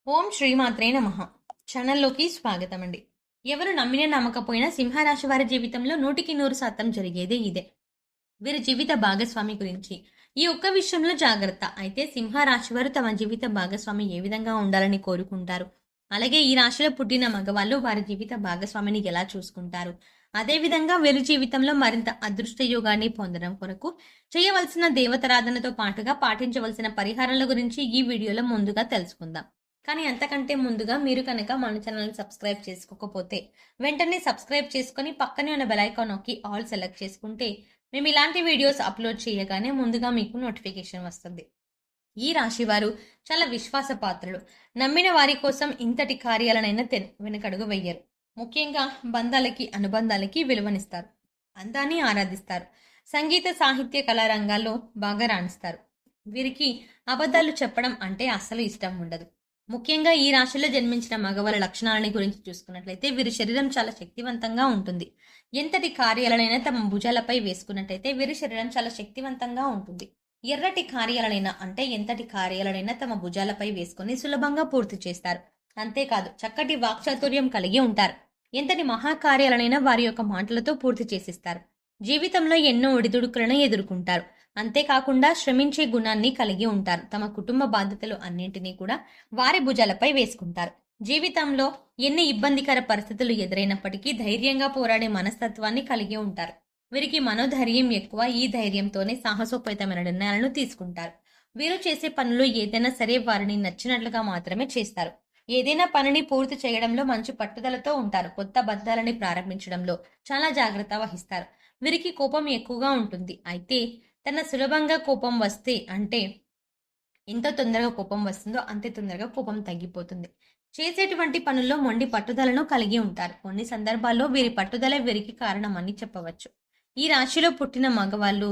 ఓం శ్రీమాత్రే నమః. ఛానల్లోకి స్వాగతం అండి. ఎవరు నమ్మినా నమ్మకపోయినా సింహరాశి వారి జీవితంలో 100% జరిగేదే ఇదే. వీరి జీవిత భాగస్వామి గురించి ఈ ఒక్క విషయంలో జాగ్రత్త. అయితే సింహరాశి వారు తమ జీవిత భాగస్వామి ఏ విధంగా ఉండాలని కోరుకుంటారు, అలాగే ఈ రాశిలో పుట్టిన మగవాళ్ళు వారి జీవిత భాగస్వామిని ఎలా చూసుకుంటారు, అదేవిధంగా వీరి జీవితంలో మరింత అదృష్ట యోగాన్ని పొందడం కొరకు చేయవలసిన దేవతారాధనతో పాటుగా పాటించవలసిన పరిహారాల గురించి ఈ వీడియోలో ముందుగా తెలుసుకుందాం. కానీ అంతకంటే ముందుగా మీరు కనుక మన ఛానల్ సబ్స్క్రైబ్ చేసుకోకపోతే వెంటనే సబ్స్క్రైబ్ చేసుకొని పక్కనే ఉన్న బెల్ ఐకాన్ నొక్కి ఆల్ సెలెక్ట్ చేసుకుంటే మేము ఇలాంటి వీడియోస్ అప్లోడ్ చేయగానే ముందుగా మీకు నోటిఫికేషన్ వస్తుంది. ఈ రాశి వారు చాలా విశ్వాసపాత్రులు. నమ్మిన వారి కోసం ఇంతటి కార్యాలనైనా వెనకడుగు వెయ్యరు. ముఖ్యంగా బంధాలకి అనుబంధాలకి విలువనిస్తారు. అందాన్ని ఆరాధిస్తారు. సంగీత సాహిత్య కళా రంగాల్లో బాగా రాణిస్తారు. వీరికి అబద్ధాలు చెప్పడం అంటే అస్సలు ఇష్టం ఉండదు. ముఖ్యంగా ఈ రాశిలో జన్మించిన మగవాళ్ళ లక్షణాలని గురించి చూసుకున్నట్లయితే వీరి శరీరం చాలా శక్తివంతంగా ఉంటుంది. ఎంతటి కార్యాలనైనా తమ భుజాలపై వేసుకున్నట్లయితే వీరి శరీరం చాలా శక్తివంతంగా ఉంటుంది. ఎర్రటి కార్యాలనైనా అంటే ఎంతటి కార్యాలనైనా తమ భుజాలపై వేసుకుని సులభంగా పూర్తి చేస్తారు. అంతేకాదు చక్కటి వాక్చాతుర్యం కలిగి ఉంటారు. ఎంతటి మహాకార్యాలనైనా వారి యొక్క మాటలతో పూర్తి చేసిస్తారు. జీవితంలో ఎన్నో ఒడిదుడుకులను ఎదుర్కొంటారు. అంతేకాకుండా శ్రమించే గుణాన్ని కలిగి ఉంటారు. తమ కుటుంబ బాధ్యతలు అన్నింటినీ కూడా వారి భుజాలపై వేసుకుంటారు. జీవితంలో ఎన్ని ఇబ్బందికర పరిస్థితులు ఎదురైనప్పటికీ ధైర్యంగా పోరాడే మనస్తత్వాన్ని కలిగి ఉంటారు. వీరికి మనోధైర్యం ఎక్కువ. ఈ ధైర్యంతోనే సాహసోపేతమైన నిర్ణయాలను తీసుకుంటారు. వీరు చేసే పనులు ఏదైనా సరే వారిని నచ్చినట్లుగా మాత్రమే చేస్తారు. ఏదైనా పనిని పూర్తి చేయడంలో మంచి పట్టుదలతో ఉంటారు. కొత్త బంధాలని ప్రారంభించడంలో చాలా జాగ్రత్త వహిస్తారు. వీరికి కోపం ఎక్కువగా ఉంటుంది. అయితే తన సులభంగా కోపం వస్తే అంటే ఎంత తొందరగా కోపం వస్తుందో అంతే తొందరగా కోపం తగ్గిపోతుంది. చేసేటువంటి పనుల్లో మొండి పట్టుదలను కలిగి ఉంటారు. కొన్ని సందర్భాల్లో వీరి పట్టుదలే వీరికి కారణమని చెప్పవచ్చు. ఈ రాశిలో పుట్టిన మగవాళ్ళు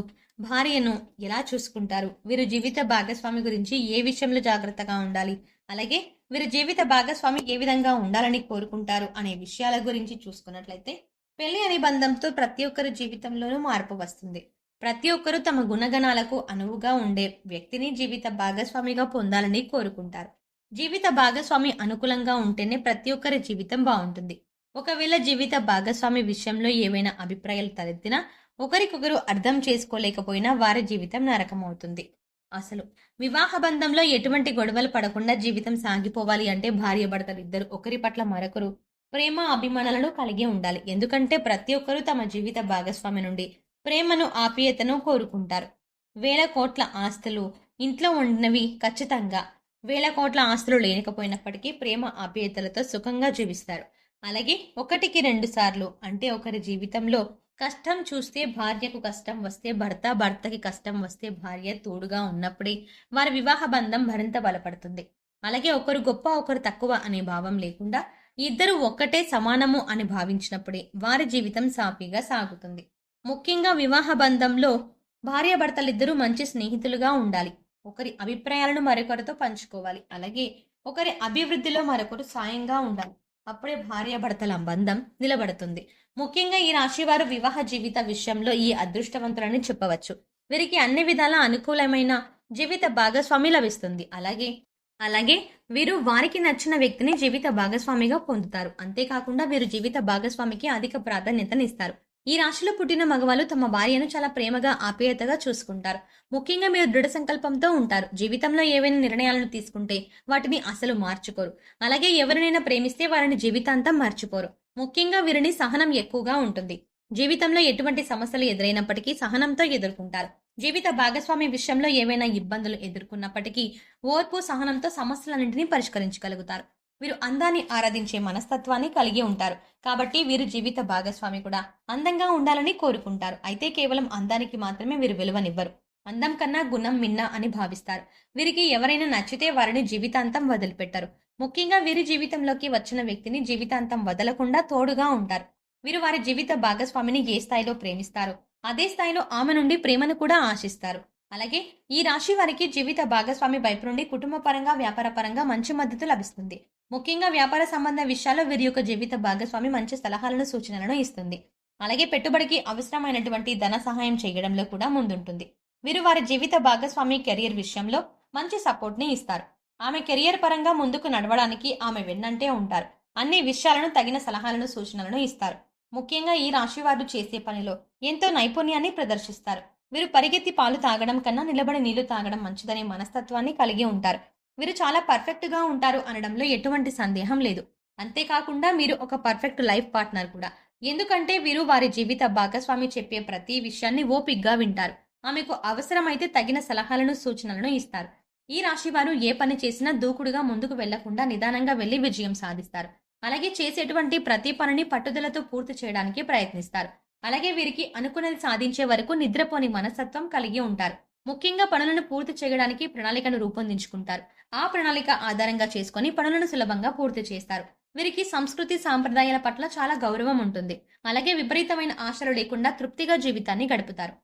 భార్యను ఎలా చూసుకుంటారు, వీరి జీవిత భాగస్వామి గురించి ఏ విషయంలో జాగ్రత్తగా ఉండాలి, అలాగే వీరి జీవిత భాగస్వామి ఏ విధంగా ఉండాలని కోరుకుంటారు అనే విషయాల గురించి చూసుకున్నట్లయితే పెళ్లి అనే బంధంతో ప్రతి ఒక్కరి జీవితంలోనూ మార్పు వస్తుంది. ప్రతి ఒక్కరూ తమ గుణగణాలకు అనువుగా ఉండే వ్యక్తిని జీవిత భాగస్వామిగా పొందాలని కోరుకుంటారు. జీవిత భాగస్వామి అనుకూలంగా ఉంటేనే ప్రతి ఒక్కరి జీవితం బాగుంటుంది. ఒకవేళ జీవిత భాగస్వామి విషయంలో ఏవైనా అభిప్రాయాలు తలెత్తినా ఒకరికొకరు అర్థం చేసుకోలేకపోయినా వారి జీవితం నరకమవుతుంది. అసలు వివాహ బంధంలో ఎటువంటి గొడవలు పడకుండా జీవితం సాగిపోవాలి అంటే భార్యాభర్తలు ఇద్దరు ఒకరి పట్ల మరొకరు ప్రేమ అభిమానాలను కలిగి ఉండాలి. ఎందుకంటే ప్రతి ఒక్కరూ తమ జీవిత భాగస్వామి నుండి ప్రేమను ఆప్యాయతను కోరుకుంటారు. వేల కోట్ల ఆస్తులు ఇంట్లో ఉన్నవి ఖచ్చితంగా వేల కోట్ల ఆస్తులు లేకపోయినప్పటికీ ప్రేమ ఆప్యాయతలతో సుఖంగా జీవిస్తారు. అలాగే ఒకటికి రెండు సార్లు అంటే ఒకరి జీవితంలో కష్టం చూస్తే భార్యకు కష్టం వస్తే భర్త, భర్తకి కష్టం వస్తే భార్య తోడుగా ఉన్నప్పుడే వారి వివాహ బంధం మరింత బలపడుతుంది. అలాగే ఒకరు గొప్ప ఒకరు తక్కువ అనే భావం లేకుండా ఇద్దరు ఒక్కటే సమానము అని భావించినప్పుడే వారి జీవితం సాఫీగా సాగుతుంది. ముఖ్యంగా వివాహ బంధంలో భార్యాభర్తలిద్దరూ మంచి స్నేహితులుగా ఉండాలి. ఒకరి అభిప్రాయాలను మరొకరితో పంచుకోవాలి. అలాగే ఒకరి అభివృద్ధిలో మరొకరు సాయంగా ఉండాలి. అప్పుడే భార్యాభర్తల బంధం నిలబడుతుంది. ముఖ్యంగా ఈ రాశి వారు వివాహ జీవిత విషయంలో ఈ అదృష్టవంతులని చెప్పవచ్చు. వీరికి అన్ని విధాల అనుకూలమైన జీవిత భాగస్వామి లభిస్తుంది. అలాగే వీరు వారికి నచ్చిన వ్యక్తిని జీవిత భాగస్వామిగా పొందుతారు. అంతేకాకుండా వీరు జీవిత భాగస్వామికి అధిక ప్రాధాన్యతనిస్తారు. ఈ రాశిలో పుట్టిన మగవాళ్ళు తమ భార్యను చాలా ప్రేమగా ఆప్యాయతగా చూసుకుంటారు. ముఖ్యంగా మీరు దృఢ సంకల్పంతో ఉంటారు. జీవితంలో ఏవైనా నిర్ణయాలను తీసుకుంటే వాటిని అసలు మార్చుకోరు. అలాగే ఎవరినైనా ప్రేమిస్తే వారిని జీవితాంతం మర్చిపోరు. ముఖ్యంగా వీరిని సహనం ఎక్కువగా ఉంటుంది. జీవితంలో ఎటువంటి సమస్యలు ఎదురైనప్పటికీ సహనంతో ఎదుర్కొంటారు. జీవిత భాగస్వామి విషయంలో ఏవైనా ఇబ్బందులు ఎదుర్కొన్నప్పటికీ ఓర్పు సహనంతో సమస్యలన్నింటినీ పరిష్కరించగలుగుతారు. వీరు అందాన్ని ఆరాధించే మనస్తత్వాన్ని కలిగి ఉంటారు. కాబట్టి వీరు జీవిత భాగస్వామి కూడా అందంగా ఉండాలని కోరుకుంటారు. అయితే కేవలం అందానికి మాత్రమే వీరు విలువనివ్వరు. అందం కన్నా గుణం మిన్న అని భావిస్తారు. వీరికి ఎవరైనా నచ్చితే వారిని జీవితాంతం వదిలిపెట్టరు. ముఖ్యంగా వీరి జీవితంలోకి వచ్చిన వ్యక్తిని జీవితాంతం వదలకుండా తోడుగా ఉంటారు. వీరు వారి జీవిత భాగస్వామిని ఏ స్థాయిలో ప్రేమిస్తారో అదే స్థాయిలో ఆమె నుండి ప్రేమను కూడా ఆశిస్తారు. అలాగే ఈ రాశి వారికి జీవిత భాగస్వామి వైపు నుండి కుటుంబ పరంగా వ్యాపార పరంగా మంచి మద్దతు లభిస్తుంది. ముఖ్యంగా వ్యాపార సంబంధ విషయాల్లో వీరి యొక్క జీవిత భాగస్వామి మంచి సలహాలను సూచనలను ఇస్తుంది. అలాగే పెట్టుబడికి అవసరమైనటువంటి ధన సహాయం చేయడంలో కూడా ముందుంటుంది. వీరు వారి జీవిత భాగస్వామి కెరియర్ విషయంలో మంచి సపోర్ట్ ని ఇస్తారు. ఆమె కెరియర్ పరంగా ముందుకు నడవడానికి ఆమె వెన్నంటే ఉంటారు. అన్ని విషయాలను తగిన సలహాలను, సూచనలను ఇస్తారు. ముఖ్యంగా ఈ రాశి వారు చేసే పనిలో ఎంతో నైపుణ్యాన్ని ప్రదర్శిస్తారు. వీరు పరిగెత్తి పాలు తాగడం కన్నా నిలబడి నీళ్లు తాగడం మంచిదనే మనస్తత్వాన్ని కలిగి ఉంటారు. వీరు చాలా పర్ఫెక్ట్‌గా ఉంటారు అనడంలో ఎటువంటి సందేహం లేదు. అంతేకాకుండా మీరు ఒక పర్ఫెక్ట్ లైఫ్ పార్ట్నర్ కూడా. ఎందుకంటే వీరు వారి జీవిత భాగస్వామి చెప్పే ప్రతి విషయాన్ని ఓపిగ్గా వింటారు. ఆమెకు అవసరమైతే తగిన సలహాలను, సూచనలను ఇస్తారు. ఈ రాశివారు ఏ పని చేసినా దూకుడుగా ముందుకు వెళ్లకుండా నిదానంగా వెళ్లి విజయం సాధిస్తారు. అలాగే చేసేటువంటి ప్రతి పనిని పట్టుదలతో పూర్తి చేయడానికి ప్రయత్నిస్తారు. అలాగే వీరికి అనుకున్నది సాధించే వరకు నిద్రపోని మనస్తత్వం కలిగి ఉంటారు. ముఖ్యంగా పనులను పూర్తి చేయడానికి ప్రణాళికను రూపొందించుకుంటారు. ఆ ప్రణాళిక ఆధారంగా చేసుకొని పనులను సులభంగా పూర్తి చేస్తారు. వీరికి సంస్కృతి సాంప్రదాయాల పట్ల చాలా గౌరవం ఉంటుంది. అలాగే విపరీతమైన ఆశలు లేకుండా తృప్తిగా జీవితాన్ని గడుపుతారు.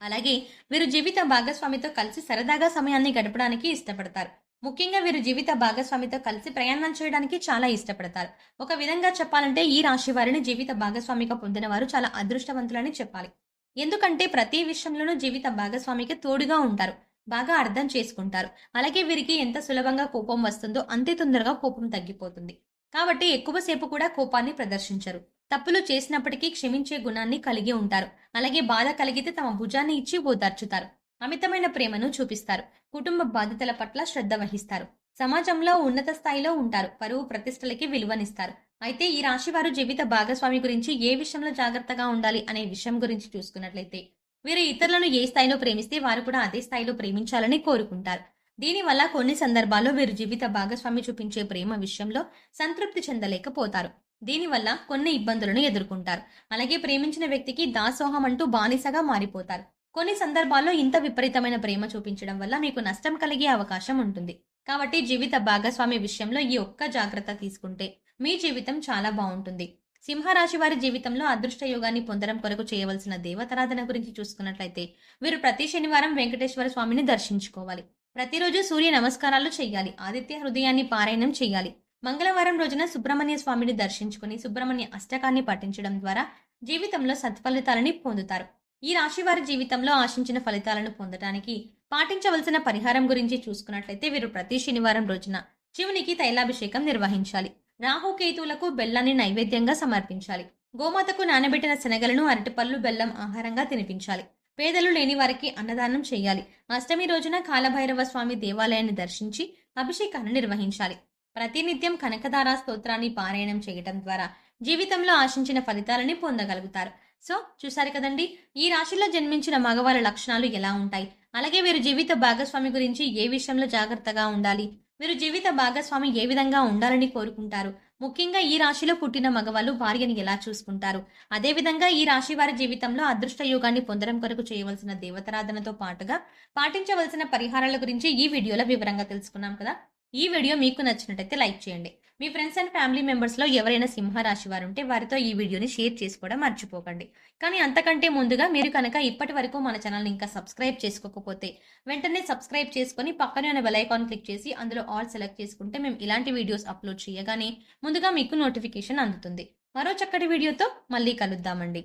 అలాగే వీరు జీవిత భాగస్వామితో కలిసి సరదాగా సమయాన్ని గడపడానికి ఇష్టపడతారు. ముఖ్యంగా వీరు జీవిత భాగస్వామితో కలిసి ప్రయాణం చేయడానికి చాలా ఇష్టపడతారు. ఒక విధంగా చెప్పాలంటే ఈ రాశి వారిని జీవిత భాగస్వామిగా పొందిన వారు చాలా అదృష్టవంతులని చెప్పాలి. ఎందుకంటే ప్రతి విషయంలోనూ జీవిత భాగస్వామికి తోడుగా ఉంటారు. బాగా అర్థం చేసుకుంటారు. అలాగే వీరికి ఎంత సులభంగా కోపం వస్తుందో అంతే తొందరగా కోపం తగ్గిపోతుంది. కాబట్టి ఎక్కువసేపు కూడా కోపాన్ని ప్రదర్శించరు. తప్పులు చేసినప్పటికీ క్షమించే గుణాన్ని కలిగి ఉంటారు. అలాగే బాధ కలిగితే తమ భుజాన్ని ఇచ్చి ఓదార్చుతారు. అమితమైన ప్రేమను చూపిస్తారు. కుటుంబ బాధ్యతల పట్ల శ్రద్ధ వహిస్తారు. సమాజంలో ఉన్నత స్థాయిలో ఉంటారు. పరువు ప్రతిష్టలకి విలువనిస్తారు. అయితే ఈ రాశి వారు జీవిత భాగస్వామి గురించి ఏ విషయంలో జాగ్రత్తగా ఉండాలి అనే విషయం గురించి చూసుకున్నట్లయితే వీరు ఇతరులను ఏ స్థాయిలో ప్రేమిస్తే వారు కూడా అదే స్థాయిలో ప్రేమించాలని కోరుకుంటారు. దీనివల్ల కొన్ని సందర్భాల్లో వీరు జీవిత భాగస్వామి చూపించే ప్రేమ విషయంలో సంతృప్తి చెందలేకపోతారు. దీనివల్ల కొన్ని ఇబ్బందులను ఎదుర్కొంటారు. అలాగే ప్రేమించిన వ్యక్తికి దాసోహం అంటూ బానిసగా మారిపోతారు. కొన్ని సందర్భాల్లో ఇంత విపరీతమైన ప్రేమ చూపించడం వల్ల మీకు నష్టం కలిగే అవకాశం ఉంటుంది. కాబట్టి జీవిత భాగస్వామి విషయంలో ఈ ఒక్క జాగ్రత్త తీసుకుంటే మీ జీవితం చాలా బాగుంటుంది. సింహరాశి వారి జీవితంలో అదృష్ట యోగాన్ని పొందడం కొరకు చేయవలసిన దేవతారాధన గురించి చూసుకున్నట్లయితే వీరు ప్రతి శనివారం వెంకటేశ్వర స్వామిని దర్శించుకోవాలి. ప్రతిరోజు సూర్య నమస్కారాలు చేయాలి. ఆదిత్య హృదయాన్ని పారాయణం చేయాలి. మంగళవారం రోజున సుబ్రహ్మణ్య స్వామిని దర్శించుకుని సుబ్రహ్మణ్య అష్టకాన్ని పఠించడం ద్వారా జీవితంలో సత్ఫలితాలని పొందుతారు. ఈ రాశి వారి జీవితంలో ఆశించిన ఫలితాలను పొందడానికి పాటించవలసిన పరిహారం గురించి చూసుకున్నట్లయితే వీరు ప్రతి శనివారం రోజున శివునికి తైలాభిషేకం నిర్వహించాలి. రాహుకేతువులకు బెల్లాన్ని నైవేద్యంగా సమర్పించాలి. గోమాతకు నానబెట్టిన శనగలను, అరటిపళ్ళు, బెల్లం ఆహారంగా తినిపించాలి. పేదలు లేని వారికి అన్నదానం చేయాలి. అష్టమి రోజున కాలభైరవ స్వామి దేవాలయాన్ని దర్శించి అభిషేకాన్ని నిర్వహించాలి. ప్రతినిత్యం కనకదార స్తోత్రాన్ని పారాయణం చేయటం ద్వారా జీవితంలో ఆశించిన ఫలితాలని పొందగలుగుతారు. సో చూసారు కదండి, ఈ రాశిలో జన్మించిన మగవాళ్ళ లక్షణాలు ఎలా ఉంటాయి, అలాగే వీరు జీవిత భాగస్వామి గురించి ఏ విషయంలో జాగ్రత్తగా ఉండాలి, వీరు జీవిత భాగస్వామి ఏ విధంగా ఉండాలని కోరుకుంటారు, ముఖ్యంగా ఈ రాశిలో పుట్టిన మగవాళ్ళు భార్యని ఎలా చూసుకుంటారు, అదేవిధంగా ఈ రాశి వారి జీవితంలో అదృష్ట యోగాన్ని పొందడం కొరకు చేయవలసిన దేవతారాధనతో పాటుగా పాటించవలసిన పరిహారాల గురించి ఈ వీడియోలో వివరంగా తెలుసుకున్నాం కదా. ఈ వీడియో మీకు నచ్చినట్టయితే లైక్ చేయండి. మీ ఫ్రెండ్స్ అండ్ ఫ్యామిలీ మెంబర్స్లో ఎవరైనా సింహరాశి వారు ఉంటే వారితో ఈ వీడియోని షేర్ చేసుకోవడం మర్చిపోకండి. కానీ అంతకంటే ముందుగా మీరు కనుక ఇప్పటి వరకు మన ఛానల్ని ఇంకా సబ్స్క్రైబ్ చేసుకోకపోతే వెంటనే సబ్స్క్రైబ్ చేసుకొని పక్కనే ఉన్న బెల్ ఐకాన్ క్లిక్ చేసి అందులో ఆల్ సెలెక్ట్ చేసుకుంటే మేము ఇలాంటి వీడియోస్ అప్లోడ్ చేయగానే ముందుగా మీకు నోటిఫికేషన్ అందుతుంది. మరో చక్కటి వీడియోతో మళ్ళీ కలుద్దామండి.